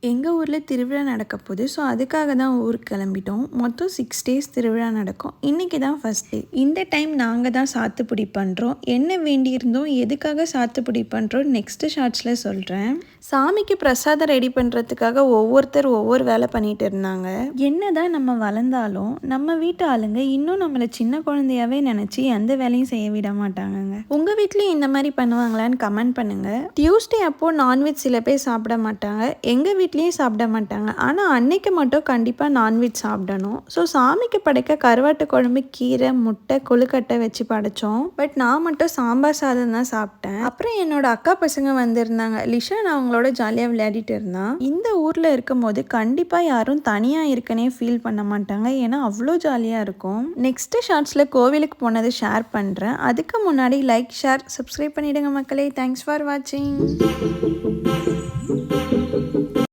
எங்கள் ஊரில் திருவிழா நடக்க போகுது. ஸோ அதுக்காக தான் ஊருக்கு கிளம்பிட்டோம். மொத்தம் 6 டேஸ் திருவிழா நடக்கும். இன்றைக்கி தான் ஃபஸ்ட் டே. இந்த டைம் நாங்கள் தான் சாத்துப்பொடி பண்ணுறோம். என்ன வேண்டியிருந்தோம், எதுக்காக சாத்துப்பொடி பண்ணுறோம் நெக்ஸ்ட்டு ஷார்ட்ஸில் சொல்கிறேன். சாமிக்கு பிரசாதம் ரெடி பண்ணுறதுக்காக ஒவ்வொருத்தர் ஒவ்வொரு வேலை பண்ணிகிட்டு இருந்தாங்க. என்ன தான் நம்ம வளர்ந்தாலும் நம்ம வீட்டு ஆளுங்க இன்னும் நம்மளை சின்ன குழந்தையாவே நினச்சி எந்த வேலையும் செய்ய விட மாட்டாங்கங்க. உங்கள் வீட்லேயும் இந்த மாதிரி பண்ணுவாங்களான்னு கமெண்ட் பண்ணுங்கள். டியூஸ்டே அப்போது நான்வெஜ் சில பேர் சாப்பிட மாட்டாங்க. எங்கள் வீட்லேயும் சாப்பிட மாட்டாங்க. ஆனால் அன்னைக்கு மட்டும் கண்டிப்பாக நான்வெஜ் சாப்பிடணும். ஸோ சாமிக்கு படைக்க கருவாட்டு குழம்பு, கீரை, முட்டை, கொழுக்கட்டை வச்சு படைத்தோம். பட் நான் மட்டும் சாம்பார் சாதம் தான் சாப்பிட்டேன். அப்புறம் என்னோட அக்கா பசங்க வந்திருந்தாங்க. லிஷா நான் அவங்களோட ஜாலியாக விளையாடிட்டு இருந்தான். இந்த ஊரில் இருக்கும் போது கண்டிப்பாக யாரும் தனியாக இருக்கனே ஃபீல் பண்ண மாட்டாங்க. ஏன்னா அவ்வளோ ஜாலியாக இருக்கும். நெக்ஸ்ட்டு ஷார்ட்ஸில் கோவிலுக்கு போனதை ஷேர் பண்ணுறேன். அதுக்கு முன்னாடி லைக், ஷேர், சப்ஸ்கிரைப் பண்ணிவிடுங்க மக்களே. தேங்க்ஸ் ஃபார் வாட்சிங்.